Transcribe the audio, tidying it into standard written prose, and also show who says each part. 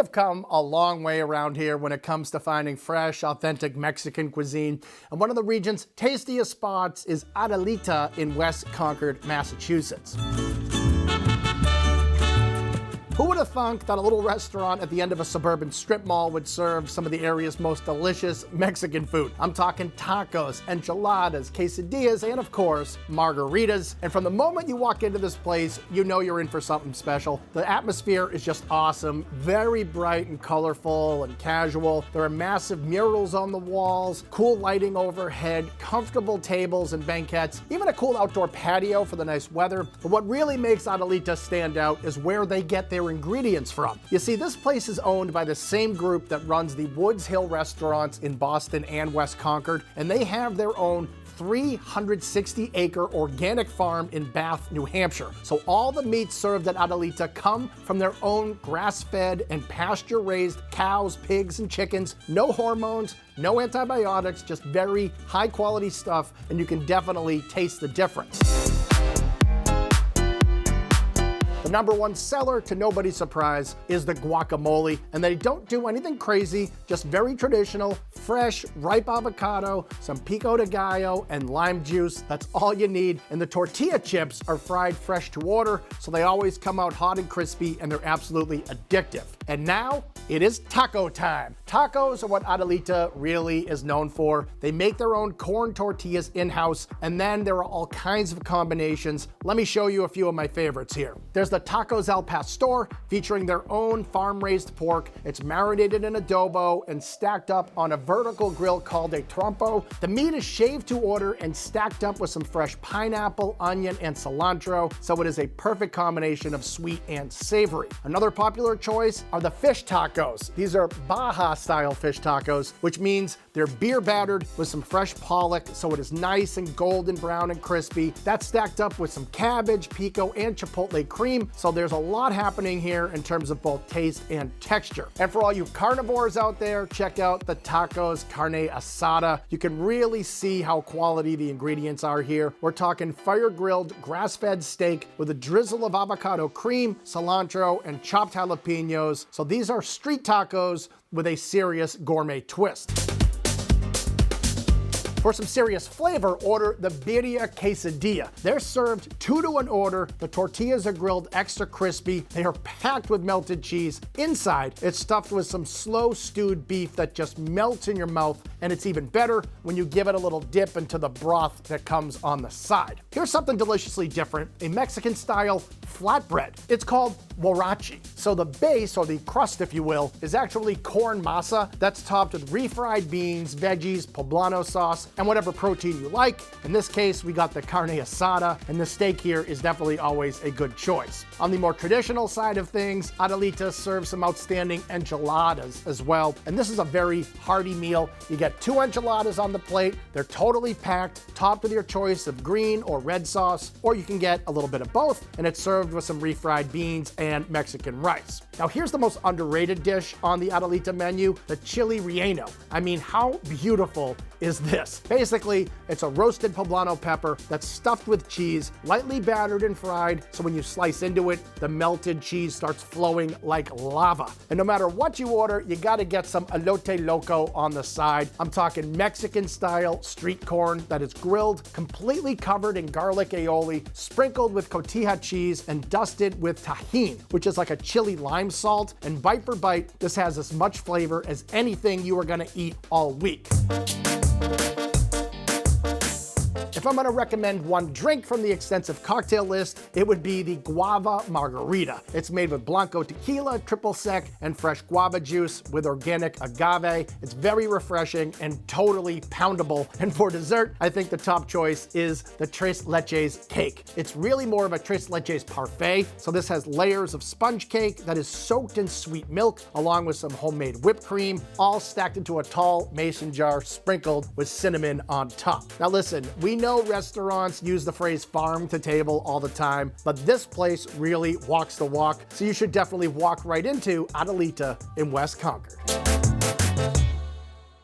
Speaker 1: have come a long way around here when it comes to finding fresh, authentic Mexican cuisine, and one of the region's tastiest spots is Adelita in West Concord, Massachusetts. Who would have thunk that a little restaurant at the end of a suburban strip mall would serve some of the area's most delicious Mexican food? I'm talking tacos, enchiladas, quesadillas, and of course, margaritas. And from the moment you walk into this place, you know you're in for something special. The atmosphere is just awesome, very bright and colorful and casual. There are massive murals on the walls, cool lighting overhead, comfortable tables and banquettes, even a cool outdoor patio for the nice weather. But what really makes Adelita stand out is where they get their ingredients from. You see, this place is owned by the same group that runs the Woods Hill restaurants in Boston and West Concord, and they have their own 360-acre organic farm in Bath, New Hampshire. So all the meats served at Adelita come from their own grass-fed and pasture-raised cows, pigs, and chickens. No hormones, no antibiotics, just very high-quality stuff, and you can definitely taste the difference. The number one seller, to nobody's surprise, is the guacamole, and they don't do anything crazy, just very traditional, fresh, ripe avocado, some pico de gallo, and lime juice. That's all you need. And the tortilla chips are fried fresh to order, so they always come out hot and crispy, and they're absolutely addictive. And now, it is taco time. Tacos are what Adelita really is known for. They make their own corn tortillas in-house, and then there are all kinds of combinations. Let me show you a few of my favorites here. There's the tacos al pastor, featuring their own farm-raised pork. It's marinated in adobo and stacked up on a vertical grill called a trompo. The meat is shaved to order and stacked up with some fresh pineapple, onion, and cilantro, so it is a perfect combination of sweet and savory. Another popular choice are the fish tacos. These are Baja-style fish tacos, which means they're beer battered with some fresh pollock, so it is nice and golden brown and crispy. That's stacked up with some cabbage, pico, and chipotle cream, so there's a lot happening here in terms of both taste and texture. And for all you carnivores out there, check out the tacos carne asada. You can really see how quality the ingredients are here. We're talking fire-grilled, grass-fed steak with a drizzle of avocado cream, cilantro, and chopped jalapenos. So these are street tacos with a serious gourmet twist. For some serious flavor, order the birria quesadilla. They're served 2 to 1 order. The tortillas are grilled extra crispy. They are packed with melted cheese. Inside, it's stuffed with some slow stewed beef that just melts in your mouth, and it's even better when you give it a little dip into the broth that comes on the side. Here's something deliciously different, a Mexican-style flatbread. It's called huarache. So the base, or the crust if you will, is actually corn masa that's topped with refried beans, veggies, poblano sauce, and whatever protein you like. In this case, we got the carne asada, and the steak here is definitely always a good choice. On the more traditional side of things, Adelita serves some outstanding enchiladas as well, and this is a very hearty meal. You get 2 enchiladas on the plate. They're totally packed, topped with your choice of green or red sauce, or you can get a little bit of both, and it's served with some refried beans and Mexican rice. Now here's the most underrated dish on the Adelita menu, the chili relleno. I mean, how beautiful is this? Basically, it's a roasted poblano pepper that's stuffed with cheese, lightly battered and fried, so when you slice into it, the melted cheese starts flowing like lava. And no matter what you order, you gotta get some elote loco on the side. I'm talking Mexican-style street corn that is grilled, completely covered in garlic aioli, sprinkled with cotija cheese, and dusted with tahini, which is like a chili lime salt. And bite for bite, this has as much flavor as anything you are gonna eat all week. If I'm gonna recommend one drink from the extensive cocktail list, it would be the guava margarita. It's made with blanco tequila, triple sec, and fresh guava juice with organic agave. It's very refreshing and totally poundable. And for dessert, I think the top choice is the tres leches cake. It's really more of a tres leches parfait, so this has layers of sponge cake that is soaked in sweet milk, along with some homemade whipped cream, all stacked into a tall mason jar sprinkled with cinnamon on top. Now listen, we know restaurants use the phrase farm to table all the time, but this place really walks the walk, so you should definitely walk right into Adelita in West Concord.